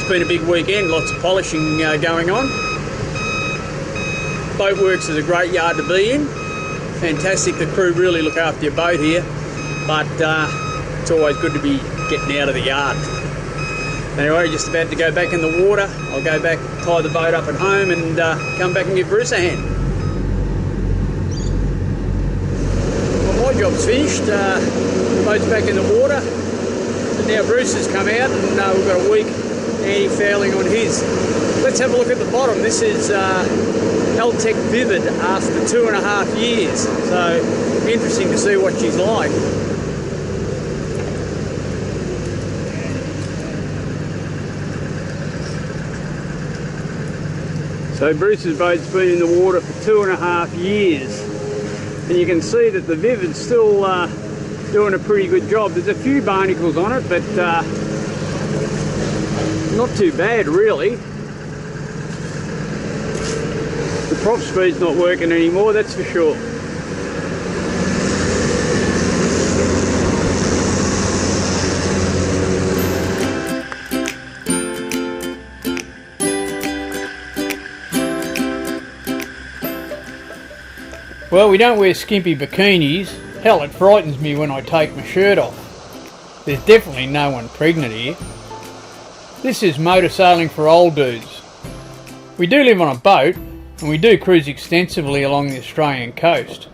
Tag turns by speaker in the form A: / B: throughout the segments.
A: it's been a big weekend, lots of polishing going on. Boatworks is a great yard to be in. Fantastic, the crew really look after your boat here, but it's always good to be getting out of the yard. Anyway, just about to go back in the water. I'll go back, tie the boat up at home and come back and give Bruce a hand. Well, my job's finished. The boat's back in the water. And now Bruce has come out and we've got a week anti-fouling on his. Let's have a look at the bottom. This is L-Tech Vivid after 2.5 years. So interesting to see what she's like. So Bruce's boat's been in the water for 2.5 years, and you can see that the Vivid's still doing a pretty good job. There's a few barnacles on it, but not too bad really. The prop speed's not working anymore, that's for sure. Well, we don't wear skimpy bikinis. Hell, it frightens me when I take my shirt off. There's definitely no one pregnant here. This is motor sailing for old dudes. We do live on a boat, and we do cruise extensively along the Australian coast.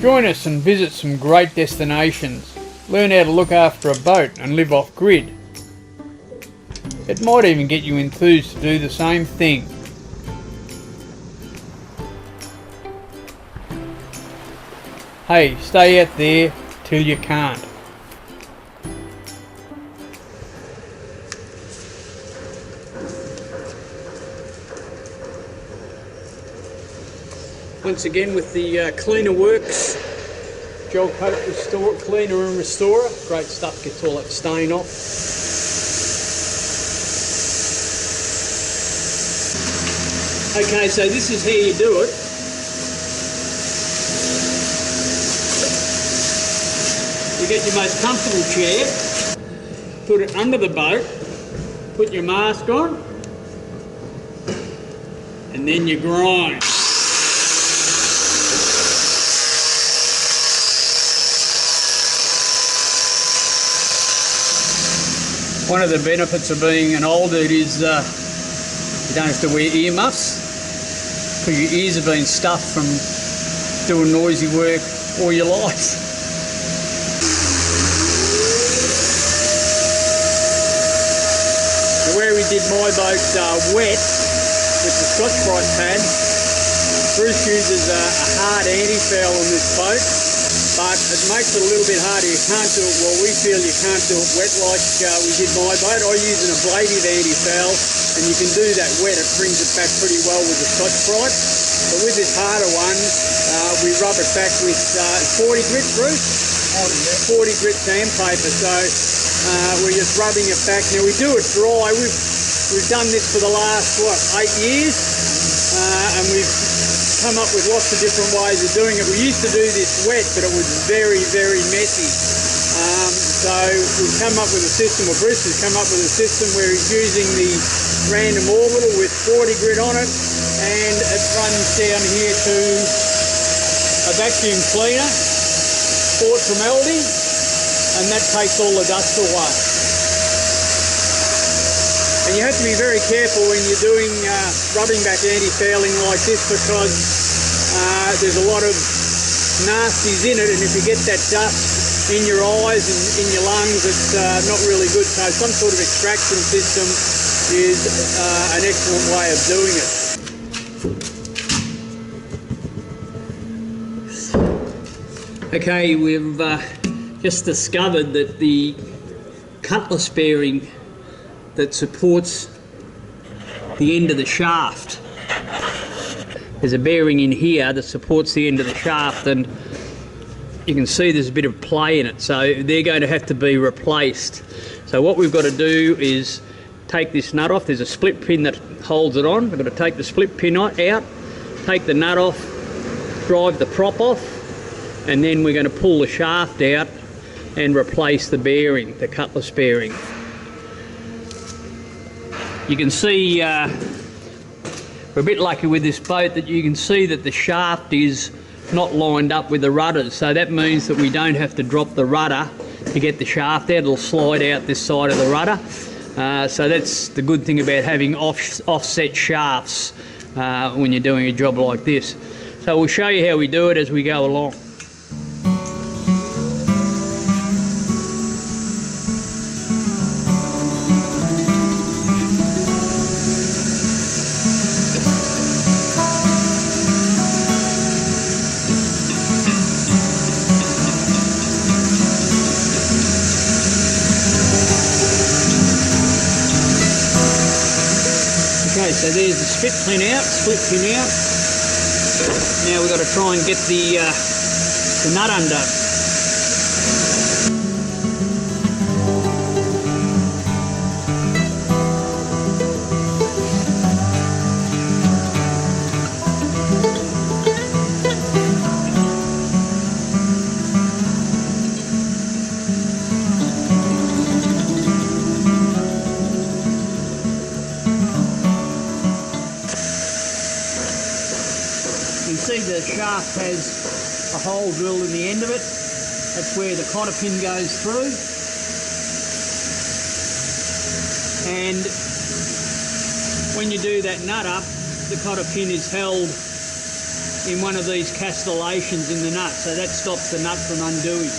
A: Join us and visit some great destinations. Learn how to look after a boat and live off grid. It might even get you enthused to do the same thing. Hey, stay out there till you can't. Once again with the Cleaner Works gel coat restore, cleaner and restorer. Great stuff, gets all that stain off. Okay, so this is how you do it. You get your most comfortable chair, put it under the boat, put your mask on, and then you grind. One of the benefits of being an old dude is you don't have to wear earmuffs, because your ears have been stuffed from doing noisy work all your life. Where we did my boat wet with the Scotch-Brite pad, Bruce uses a hard anti-foul on this boat, but it makes it a little bit harder. You can't do it, well, we feel you can't do it wet like we did my boat. I use an ablative anti-foul, and you can do that wet. It brings it back pretty well with the Scotch-Brite. But with this harder one, we rub it back with 40 grit, Bruce? 40 grit sandpaper. So we're just rubbing it back. Now we do it dry. We've done this for the last, 8 years, and we've come up with lots of different ways of doing it. We used to do this wet, but it was very, very messy. So we've come up with a system, or Bruce has come up with a system where he's using the random orbital with 40 grit on it, and it runs down here to a vacuum cleaner, bought from Aldi, and that takes all the dust away. And you have to be very careful when you're doing rubbing back anti-fouling like this, because there's a lot of nasties in it, and if you get that dust in your eyes and in your lungs, it's not really good. So some sort of extraction system is an excellent way of doing it. Okay, we've just discovered that the cutlass bearing that supports the end of the shaft, there's a bearing in here that supports the end of the shaft, and you can see there's a bit of play in it, so they're going to have to be replaced. So what we've got to do is take this nut off. There's a split pin that holds it on. We've got to take the split pin out, take the nut off, drive the prop off, and then we're going to pull the shaft out and replace the bearing, the cutlass bearing. You can see, we're a bit lucky with this boat that you can see that the shaft is not lined up with the rudders, so that means that we don't have to drop the rudder to get the shaft out. It'll slide out this side of the rudder. So that's the good thing about having offset shafts when you're doing a job like this. So we'll show you how we do it as we go along. Okay, so there's the split pin out. Now we've got to try and get the nut undone. You can see the shaft has a hole drilled in the end of it. That's where the cotter pin goes through. And when you do that nut up, the cotter pin is held in one of these castellations in the nut, so that stops the nut from undoing.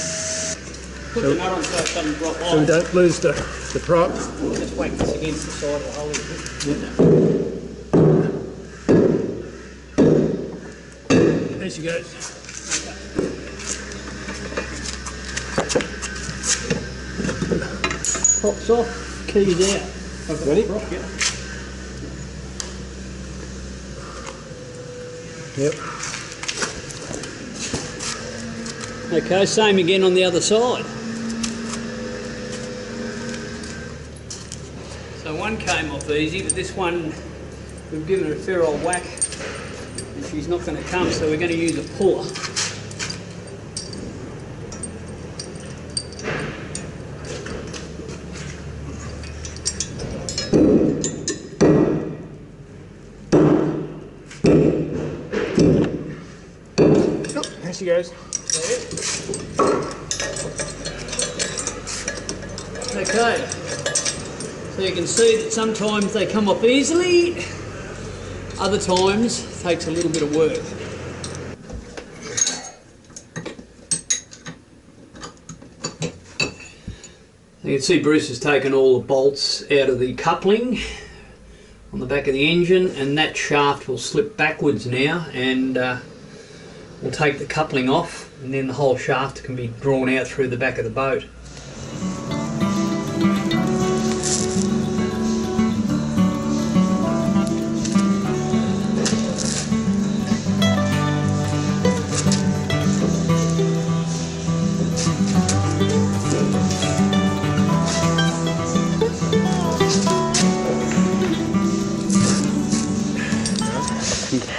A: Put the nut on so it doesn't drop off.
B: So we don't lose the prop.
A: Just whack this against the side of the hole.
B: There she goes.
A: Props off, keys out. I've got
B: Ready?
A: the prop, yeah.
B: Yep.
A: Okay, same again on the other side. So one came off easy, but this one we've given it a fair old whack and she's not going to come, so we're going to use a puller.
B: Oh, there she goes.
A: Okay, so you can see that sometimes they come off easily, other times it takes a little bit of work. You can see Bruce has taken all the bolts out of the coupling on the back of the engine, and that shaft will slip backwards now, and we'll take the coupling off, and then the whole shaft can be drawn out through the back of the boat.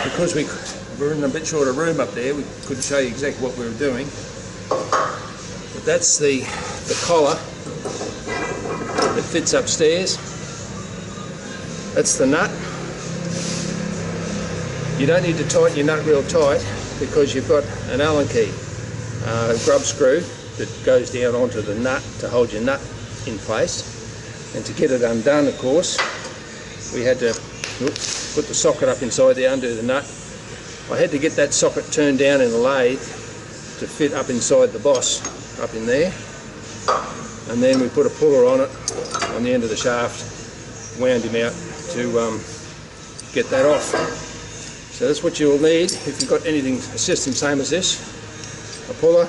B: Because we were in a bit short of room up there, we couldn't show you exactly what we were doing. But that's the collar that fits upstairs. That's the nut. You don't need to tighten your nut real tight because you've got an Allen key, grub screw that goes down onto the nut to hold your nut in place. And to get it undone, of course, we had to put the socket up inside there, undo the nut. I had to get that socket turned down in the lathe to fit up inside the boss, up in there. And then we put a puller on it, on the end of the shaft, wound him out to get that off. So that's what you'll need if you've got anything, a system same as this, a puller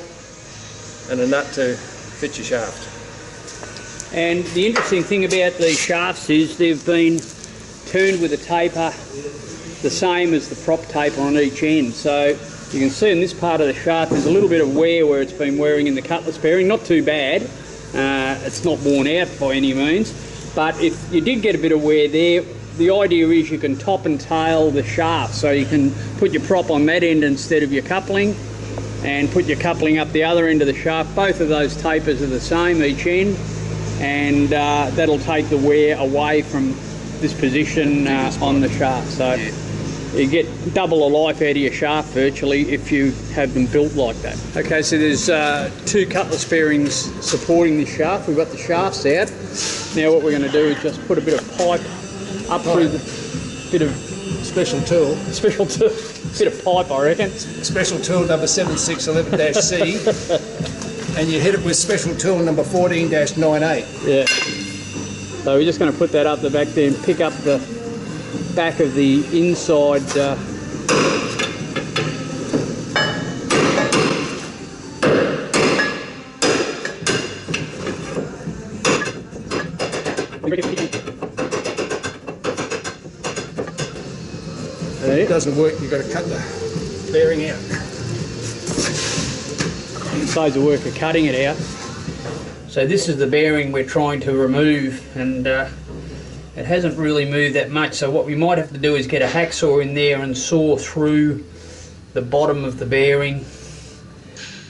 B: and a nut to fit your shaft.
A: And the interesting thing about these shafts is they've been turned with a taper the same as the prop taper on each end. So you can see in this part of the shaft there's a little bit of wear where it's been wearing in the cutlass bearing. Not too bad, it's not worn out by any means, but if you did get a bit of wear there, the idea is you can top and tail the shaft, so you can put your prop on that end instead of your coupling and put your coupling up the other end of the shaft. Both of those tapers are the same each end, and that'll take the wear away from this position on the shaft. So you get double the life out of your shaft virtually if you have them built like that. Okay, so there's 2 cutlass bearings supporting the shaft. We've got the shafts out. Now what we're going to do is just put a bit of pipe up through the bit of
B: Special tool.
A: Bit of pipe, I reckon.
B: Special tool number 7611-C, and you hit it with special tool number 14-98.
A: Yeah. So we're just going to put that up the back there and pick up the back of the inside
B: If it doesn't work, you've got to cut the bearing out.
A: saves the work of cutting it out. So this is the bearing we're trying to remove, and it hasn't really moved that much, so what we might have to do is get a hacksaw in there and saw through the bottom of the bearing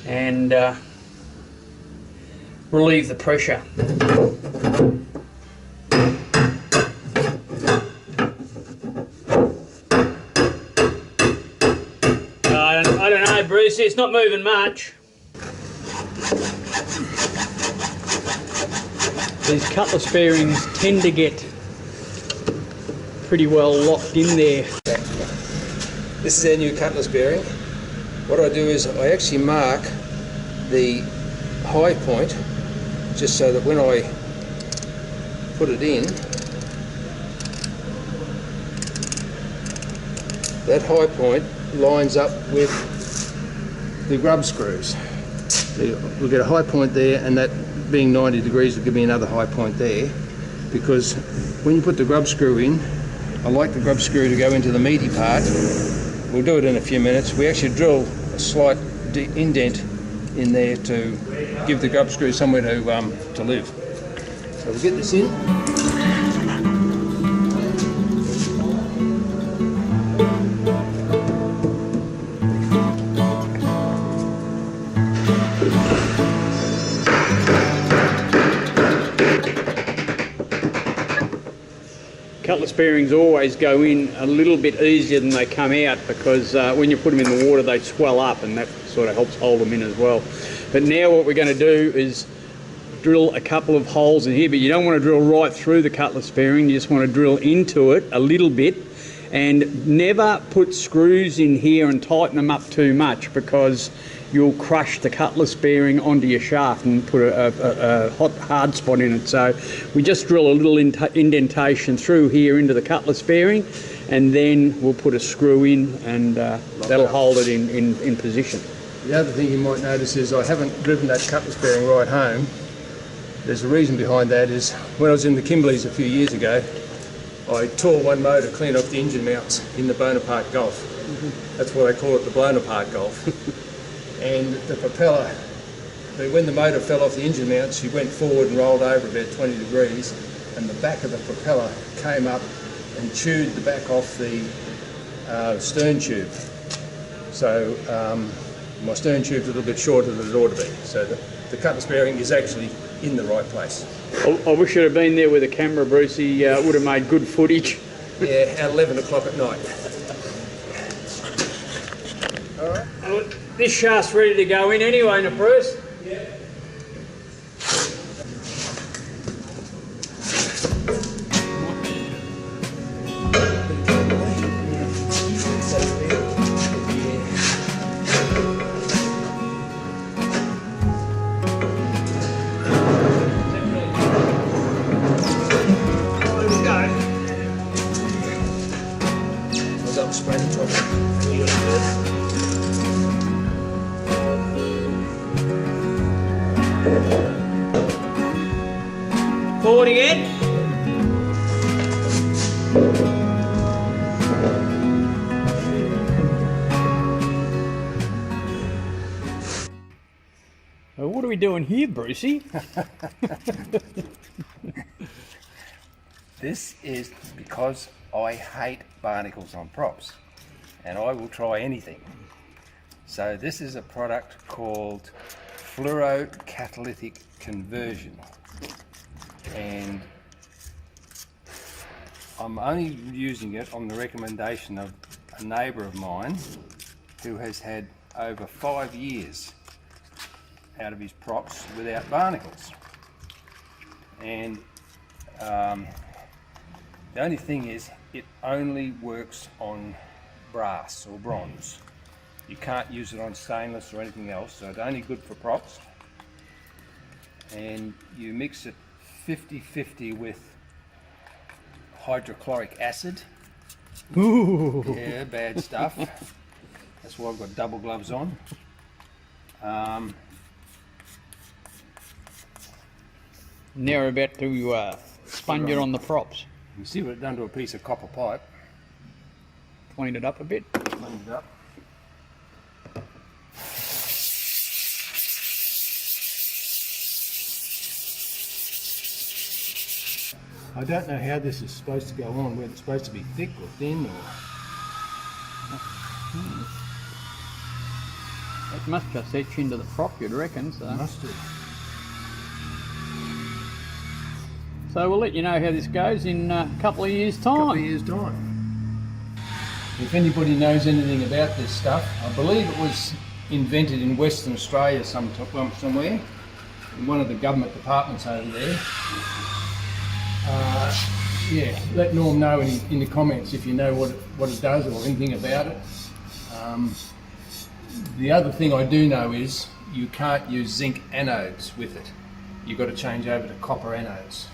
A: and relieve the pressure. I don't know, Bruce, it's not moving much. These cutlass bearings tend to get pretty well locked in there.
B: This is our new cutlass bearing. What I do is I actually mark the high point just so that when I put it in, that high point lines up with the grub screws. We'll get a high point there, and that being 90 degrees will give me another high point there, because when you put the grub screw in, I like the grub screw to go into the meaty part. We'll do it in a few minutes. We actually drill a slight indent in there to give the grub screw somewhere to live. So we'll get this in.
A: Cutlass bearings always go in a little bit easier than they come out, because when you put them in the water they swell up, and that sort of helps hold them in as well. But now what we're going to do is drill a couple of holes in here, but you don't want to drill right through the cutlass bearing, you just want to drill into it a little bit, and never put screws in here and tighten them up too much, because you'll crush the cutlass bearing onto your shaft and put a hard spot in it. So we just drill a little indentation through here into the cutlass bearing, and then we'll put a screw in, and that'll hold it in position.
B: The other thing you might notice is I haven't driven that cutlass bearing right home. There's a reason behind that. Is when I was in the Kimberleys a few years ago, I tore one motor clean off the engine mounts in the Bonaparte Golf. That's why they call it the Bonaparte Golf. And the propeller, when the motor fell off the engine mount, she went forward and rolled over about 20 degrees, and the back of the propeller came up and chewed the back off the stern tube. So my stern tube's a little bit shorter than it ought to be. So the cutlass bearing is actually in the right place.
A: I wish you'd have been there with a camera, Brucey. Would have made good footage.
B: Yeah, at 11 o'clock at night. All right.
A: This shaft's ready to go in anyway, now, Bruce.
B: Yeah.
A: Forward again. What are we doing here, Brucey?
B: This is because I hate barnacles on props, and I will try anything. So this is a product called fluorocatalytic conversion, and I'm only using it on the recommendation of a neighbour of mine who has had over 5 years out of his props without barnacles. And the only thing is, it only works on brass or bronze. You can't use it on stainless or anything else, so it's only good for props. And you mix it 50-50 with hydrochloric acid.
A: Ooh.
B: Yeah, bad stuff. That's why I've got double gloves on.
A: Now we're about to sponge it on the props.
B: You see what it's done to a piece of copper pipe.
A: Clean it up a bit.
B: Clean it up. I don't know how this is supposed to go on, whether it's supposed to be thick or thin or...
A: It must just etch into the prop, you'd reckon, so.
B: Must do.
A: So we'll let you know how this goes in a couple of years' time.
B: If anybody knows anything about this stuff, I believe it was invented in Western Australia somewhere, in one of the government departments over there. Yeah, let Norm know in the comments if you know what it does or anything about it. The other thing I do know is you can't use zinc anodes with it. You've got to change over to copper anodes,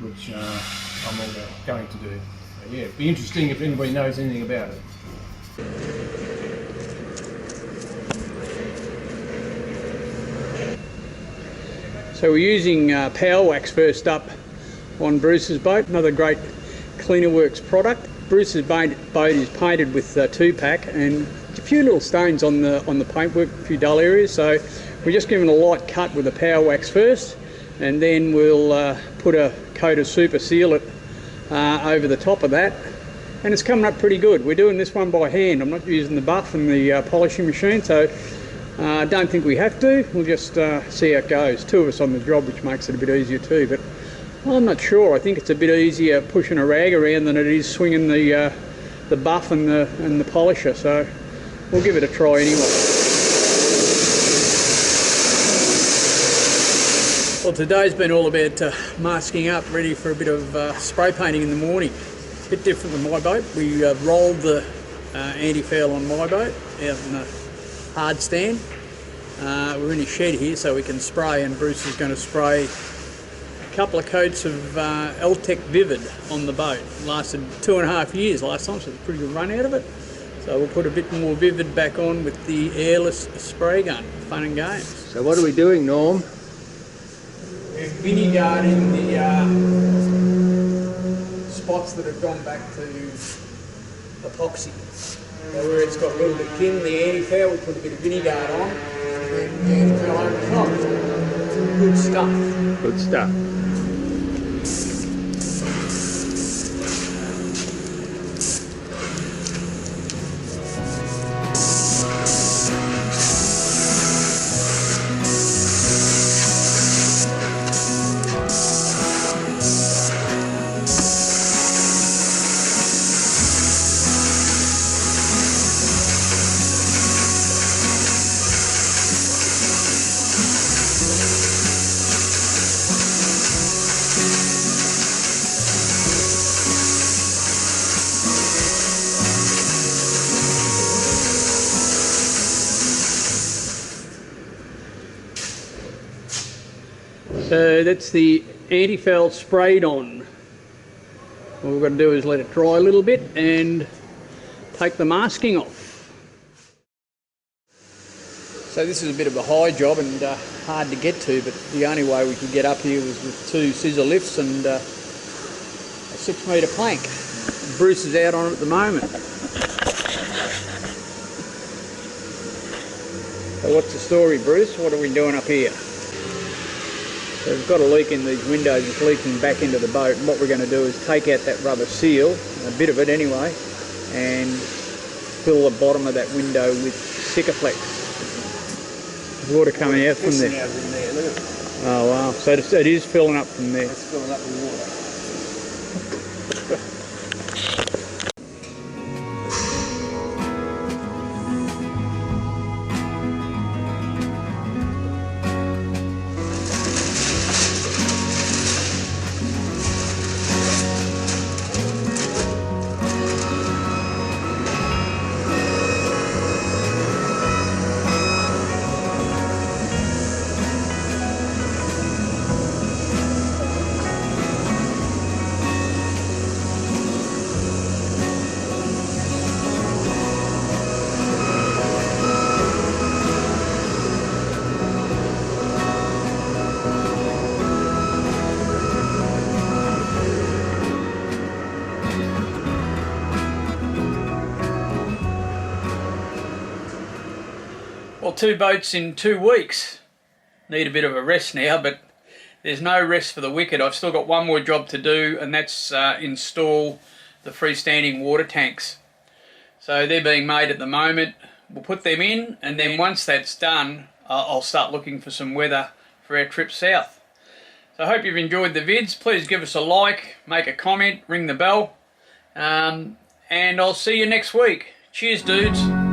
B: which I'm going to do. So yeah, it'd be interesting if anybody knows anything about it.
A: So we're using power wax first up on Bruce's boat, another great Cleaner Works product. Bruce's boat is painted with 2-pack and a few little stains on the paintwork, a few dull areas, so we're just giving a light cut with the power wax first, and then we'll put a coat of super seal it over the top of that, and it's coming up pretty good. We're doing this one by hand. I'm not using the buff and the polishing machine, so I don't think we have to. We'll just see how it goes. 2 of us on the job, which makes it a bit easier too, but I'm not sure. I think it's a bit easier pushing a rag around than it is swinging the buff and the polisher, so we'll give it a try anyway. Well, today's been all about masking up, ready for a bit of spray painting in the morning. It's a bit different than my boat. We rolled the antifoul on my boat out in the hard stand. We're in a shed here so we can spray, and Bruce is going to spray a couple of coats of L-Tech Vivid on the boat. It lasted 2.5 years last time, so it's a pretty good run out of it. So we'll put a bit more Vivid back on with the airless spray gun. Fun and games.
B: So what are we doing, Norm?
A: We're vinegarding the spots that have gone back to epoxy. So where it's got a little bit thin, the antifoul, we put a bit of vinegard on, and the antifoul over the top. Good stuff.
B: Good stuff.
A: So that's the antifoul sprayed on. What we've got to do is let it dry a little bit and take the masking off. So this is a bit of a high job and hard to get to, but the only way we could get up here was with 2 scissor lifts and a 6-metre plank. Bruce is out on it at the moment. So what's the story, Bruce? What are we doing up here? So we've got a leak in these windows, it's leaking back into the boat, and what we're going to do is take out that rubber seal, a bit of it anyway, and fill the bottom of that window with Sikaflex. Water coming out from there. Oh wow, so it is filling up from there.
B: It's filling up with water.
A: Well, 2 boats in 2 weeks. Need a bit of a rest now, but there's no rest for the wicked. I've still got one more job to do, and that's install the freestanding water tanks. So they're being made at the moment. We'll put them in, and then once that's done, I'll start looking for some weather for our trip south. So I hope you've enjoyed the vids. Please give us a like, make a comment, ring the bell, and I'll see you next week. Cheers, dudes.